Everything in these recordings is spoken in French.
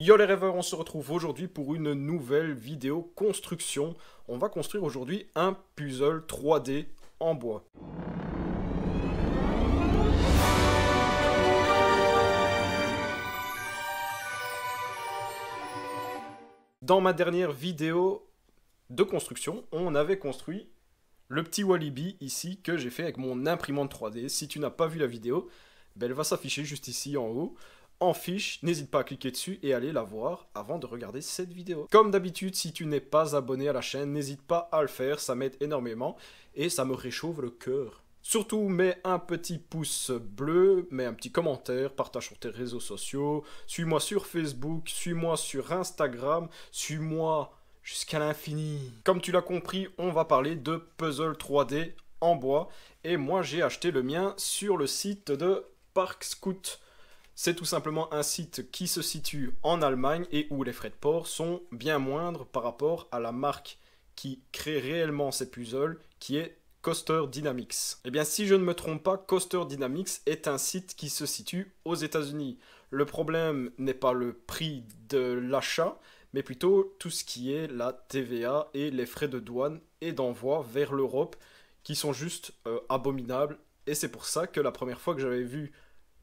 Yo les rêveurs, on se retrouve aujourd'hui pour une nouvelle vidéo construction. On va construire aujourd'hui un puzzle 3D en bois. Dans ma dernière vidéo de construction, on avait construit le petit Walibi ici que j'ai fait avec mon imprimante 3D. Si tu n'as pas vu la vidéo, ben elle va s'afficher juste ici en haut. En fiche, n'hésite pas à cliquer dessus et aller la voir avant de regarder cette vidéo. Comme d'habitude, si tu n'es pas abonné à la chaîne, n'hésite pas à le faire, ça m'aide énormément et ça me réchauffe le cœur. Surtout, mets un petit pouce bleu, mets un petit commentaire, partage sur tes réseaux sociaux, suis-moi sur Facebook, suis-moi sur Instagram, suis-moi jusqu'à l'infini. Comme tu l'as compris, on va parler de puzzle 3D en bois et moi j'ai acheté le mien sur le site de Parkscout. C'est tout simplement un site qui se situe en Allemagne et où les frais de port sont bien moindres par rapport à la marque qui crée réellement ces puzzles, qui est Coaster Dynamics. Eh bien, si je ne me trompe pas, Coaster Dynamics est un site qui se situe aux États-Unis. Le problème n'est pas le prix de l'achat, mais plutôt tout ce qui est la TVA et les frais de douane et d'envoi vers l'Europe qui sont juste abominables. Et c'est pour ça que la première fois que j'avais vu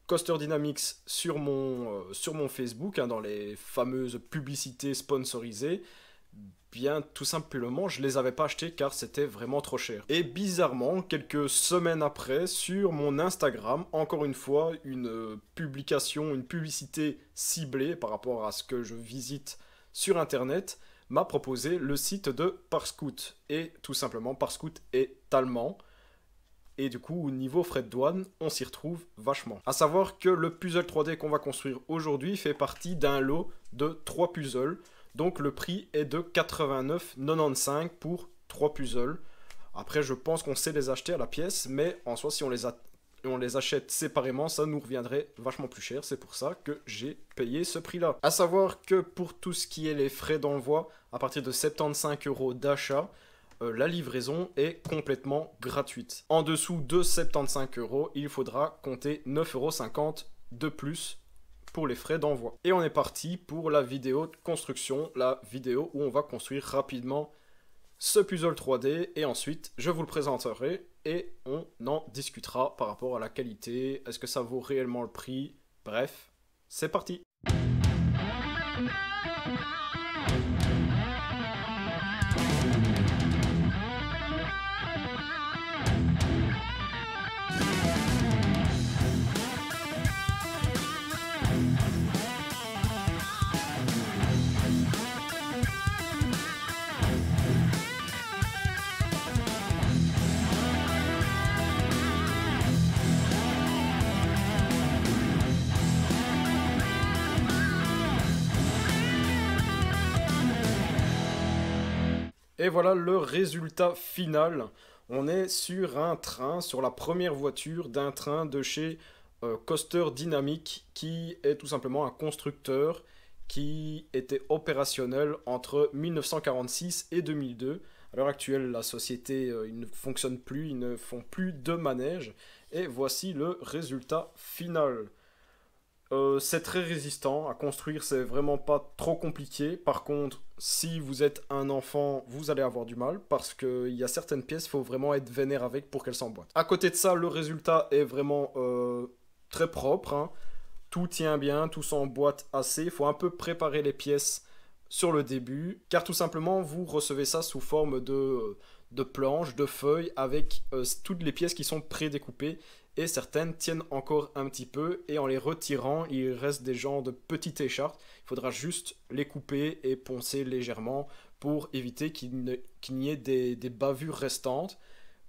Coaster Dynamics sur mon Facebook, dans les fameuses publicités sponsorisées, bien tout simplement je les avais pas achetés car c'était vraiment trop cher. Et bizarrement, quelques semaines après, sur mon Instagram, encore une fois, une publication, une publicité ciblée par rapport à ce que je visite sur internet, m'a proposé le site de Parkscout. Et tout simplement, Parkscout est allemand. Et du coup, au niveau frais de douane, on s'y retrouve vachement. A savoir que le puzzle 3D qu'on va construire aujourd'hui fait partie d'un lot de 3 puzzles. Donc le prix est de 89,95 pour 3 puzzles. Après, je pense qu'on sait les acheter à la pièce, mais en soi, si on les achète séparément, ça nous reviendrait vachement plus cher. C'est pour ça que j'ai payé ce prix-là. A savoir que pour tout ce qui est les frais d'envoi, à partir de 75 € d'achat, la livraison est complètement gratuite. En dessous de 75 €, il faudra compter 9,50 € de plus pour les frais d'envoi. Et on est parti pour la vidéo de construction, la vidéo où on va construire rapidement ce puzzle 3D et ensuite je vous le présenterai et on en discutera par rapport à la qualité, est-ce que ça vaut réellement le prix, bref, c'est parti. Et voilà le résultat final. On est sur un train, sur la première voiture d'un train de chez Coaster Dynamics, qui est tout simplement un constructeur qui était opérationnel entre 1946 et 2002. À l'heure actuelle, la société il ne fonctionne plus, ils ne font plus de manège. Et voici le résultat final. C'est très résistant à construire, c'est vraiment pas trop compliqué. Par contre, si vous êtes un enfant, vous allez avoir du mal parce qu'il y a certaines pièces, il faut vraiment être vénère avec pour qu'elles s'emboîtent. À côté de ça, le résultat est vraiment très propre, hein. Tout tient bien, tout s'emboîte assez. Il faut un peu préparer les pièces sur le début, car tout simplement, vous recevez ça sous forme de planches, de feuilles, avec toutes les pièces qui sont prédécoupées. Et certaines tiennent encore un petit peu et en les retirant, il reste des genres de petites écharpes. Il faudra juste les couper et poncer légèrement pour éviter qu'il n'y ait des bavures restantes.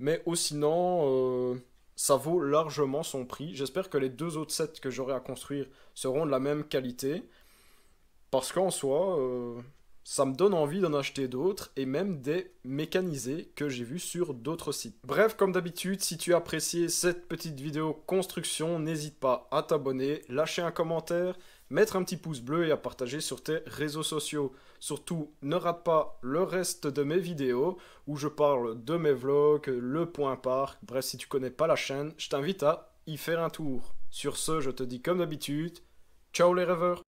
Mais sinon, ça vaut largement son prix. J'espère que les deux autres sets que j'aurai à construire seront de la même qualité. Parce qu'en soi, ça me donne envie d'en acheter d'autres et même des mécanisés que j'ai vus sur d'autres sites. Bref, comme d'habitude, si tu as apprécié cette petite vidéo construction, n'hésite pas à t'abonner, lâcher un commentaire, mettre un petit pouce bleu et à partager sur tes réseaux sociaux. Surtout, ne rate pas le reste de mes vidéos où je parle de mes vlogs, le point parc. Bref, si tu connais pas la chaîne, je t'invite à y faire un tour. Sur ce, je te dis comme d'habitude, ciao les rêveurs!